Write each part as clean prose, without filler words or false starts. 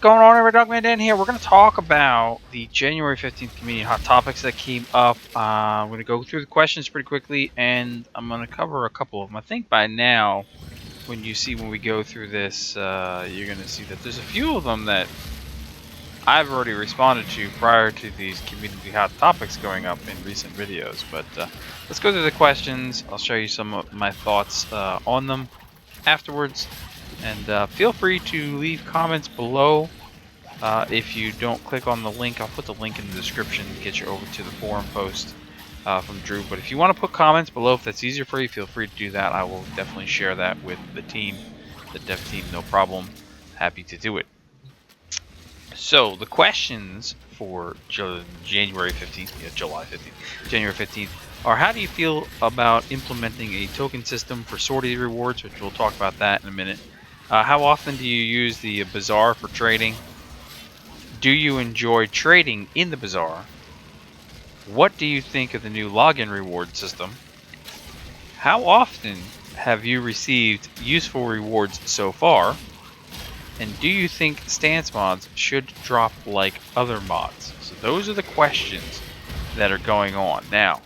going on, everybody? Dogman Dan here. We're going to talk about the January 15th community hot topics that came up. I'm going to go through the questions pretty quickly, and I'm going to cover a couple of them. I think by now, when we go through this, you're going to see that there's a few of them that I've already responded to prior to these community hot topics going up in recent videos. But let's go through the questions. I'll show you some of my thoughts on them afterwards. And feel free to leave comments below. If you don't click on the link, I'll put the link in the description to get you over to the forum post from Drew. But if you want to put comments below, if that's easier for you, feel free to do that. I will definitely share that with the team, the dev team, no problem. Happy to do it. So the questions for January 15th, July 15th, January 15th, are how do you feel about implementing a token system for sortie rewards, which we'll talk about that in a minute. How often do you use the bazaar for trading? Do you enjoy trading in the bazaar? What do you think of the new login reward system? How often have you received useful rewards so far? And do you think stance mods should drop like other mods? So those are the questions that are going on. Now,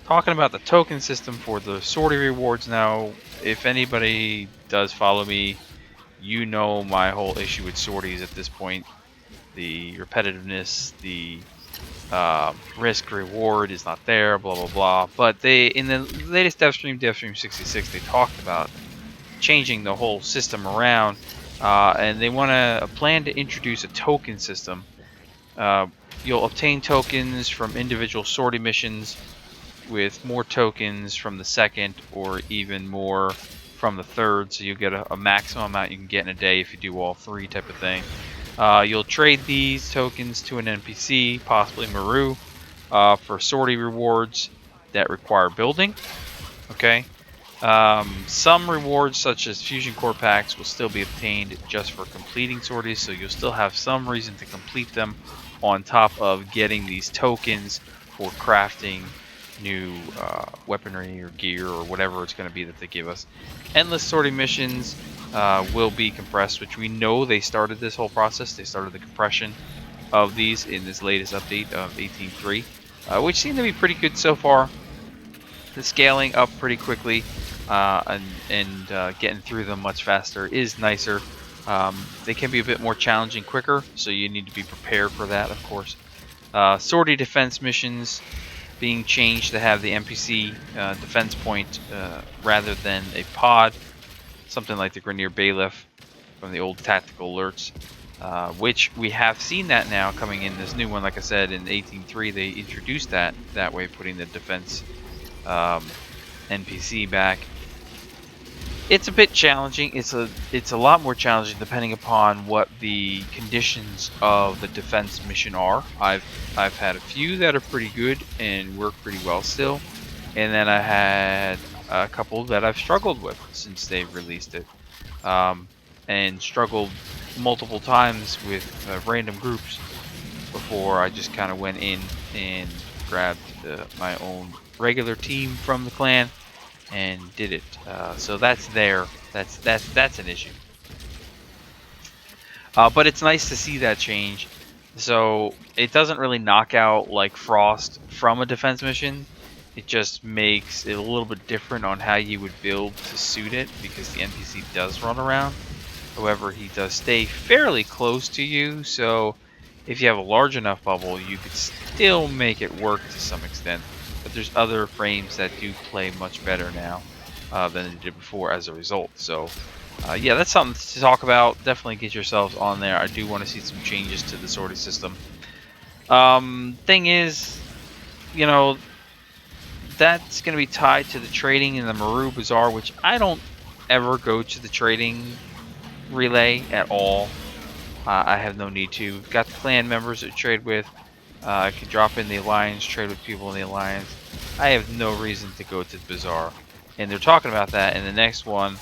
talking about the token system for the sortie rewards now, if anybody does follow me, you know my whole issue with sorties at this point. The repetitiveness, the risk reward is not there, blah blah blah. But they, in the latest DevStream 66, they talked about changing the whole system around, and they want to plan to introduce a token system. You'll obtain tokens from individual sortie missions, with more tokens from the second, or even more from the third, so you get a maximum amount you can get in a day if you do all three type of thing. You'll trade these tokens to an NPC, possibly Maru, for sortie rewards that require building. Okay. Some rewards, such as fusion core packs, will still be obtained just for completing sorties, so you'll still have some reason to complete them on top of getting these tokens for crafting new weaponry or gear or whatever it's going to be that they give us. Endless sortie missions will be compressed, which we know they started this whole process. They started the compression of these in this latest update of 18.3, which seemed to be pretty good so far. The scaling up pretty quickly and getting through them much faster is nicer. They can be a bit more challenging quicker, so you need to be prepared for that, of course. Sortie defense missions being changed to have the NPC defense point rather than a pod, something like the Grenier Bailiff from the old tactical alerts, which we have seen that now coming in this new one. Like I said, in 18.3 they introduced that way, putting the defense NPC back. It's a bit challenging. It's a lot more challenging depending upon what the conditions of the defense mission are. I've had a few that are pretty good and work pretty well still, and then I had a couple that I've struggled with since they've released it, and struggled multiple times with random groups before I just kind of went in and grabbed my own regular team from the clan and did it. So that's there. That's an issue. But it's nice to see that change. So it doesn't really knock out like Frost from a defense mission. It just makes it a little bit different on how you would build to suit it, because the NPC does run around. However, he does stay fairly close to you, so if you have a large enough bubble, you could still make it work to some extent. But there's other frames that do play much better now than they did before as a result. So yeah, that's something to talk about. Definitely get yourselves on there. I do want to see some changes to the sortie system. Thing is, you know, that's going to be tied to the trading in the Maru Bazaar, which I don't ever go to the trading relay at all. I have no need to. Got the clan members to trade with. I can drop in the alliance, trade with people in the alliance. I have no reason to go to the bazaar, and they're talking about that in the next one.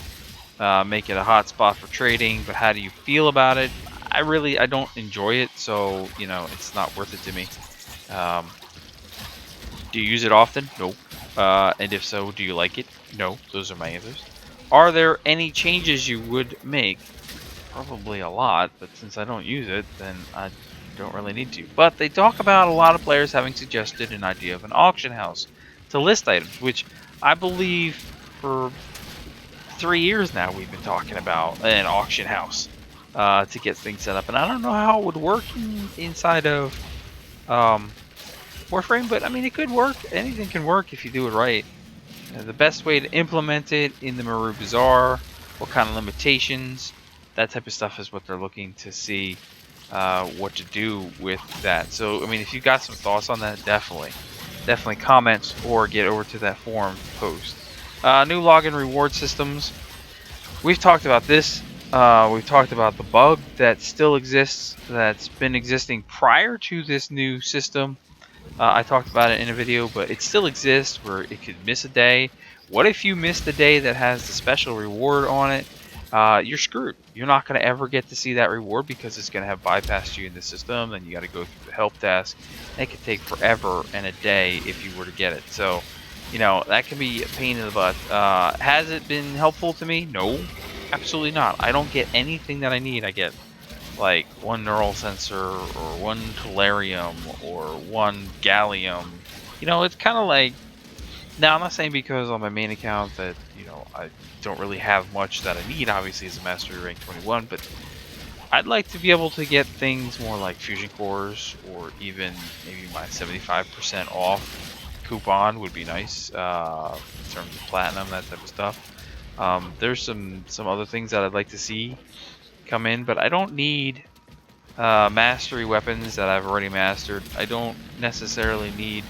Make it a hot spot for trading, but how do you feel about it? I don't enjoy it, so you know it's not worth it to me. Do you use it often? Nope. And if so, do you like it? No. Those are my answers. Are there any changes you would make probably a lot, but since I don't use it, then I don't really need to. But they talk about a lot of players having suggested an idea of an auction house to list items, which I believe for 3 years now we've been talking about an auction house to get things set up. And I don't know how it would work inside of Warframe, but I mean, it could work. Anything can work if you do it right. The best way to implement it in the Maru Bazaar, what kind of limitations, that type of stuff is what they're looking to see what to do with that. So, I mean, if you got some thoughts on that, definitely comment or get over to that forum post. New login reward systems. We've talked about this. We've talked about the bug that still exists, that's been existing prior to this new system. I talked about it in a video, but it still exists where it could miss a day. What if you miss the day that has the special reward on it? You're screwed. You're not going to ever get to see that reward because it's going to have bypassed you in the system. Then you got to go through the help desk. It could take forever and a day if you were to get it. So, you know, that can be a pain in the butt. Has it been helpful to me? No, absolutely not. I don't get anything that I need. I get like one neural sensor or one tellurium or one gallium. You know, it's kind of like, now I'm not saying because on my main account that, you know, I don't really have much that I need obviously as a mastery rank 21, but I'd like to be able to get things more like fusion cores, or even maybe my 75% off coupon would be nice in terms of platinum, that type of stuff. There's some other things that I'd like to see come in, but I don't need mastery weapons that I've already mastered. I don't necessarily need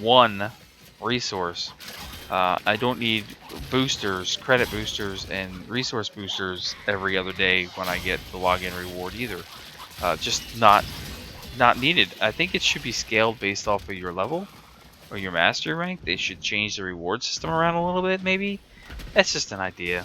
one resource. I don't need boosters, credit boosters, and resource boosters every other day when I get the login reward either. Just not needed. I think it should be scaled based off of your level or your mastery rank. They should change the reward system around a little bit, maybe. That's just an idea.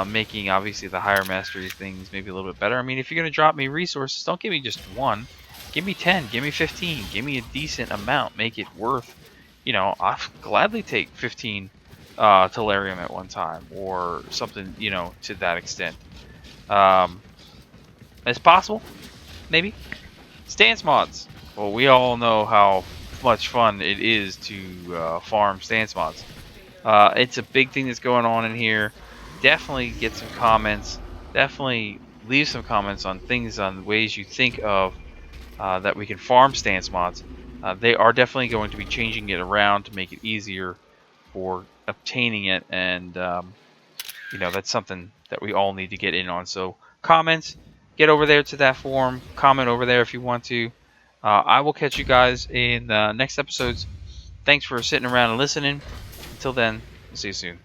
Making obviously the higher mastery things maybe a little bit better. I mean, if you're going to drop me resources, don't give me just one. Give me 10, give me 15, give me a decent amount. Make it worth, you know, I'll gladly take 15 tellurium at one time or something, you know, to that extent. It's possible, maybe. Stance mods. Well, we all know how much fun it is to farm stance mods. It's a big thing that's going on in here. Definitely get some comments. Definitely leave some comments on things, on ways you think of that we can farm stance mods. They are definitely going to be changing it around to make it easier for obtaining it, and you know, that's something that we all need to get in on. So comments, get over there to that forum, comment over there if you want to. I will catch you guys in the next episodes. Thanks for sitting around and listening. Until then, see you soon.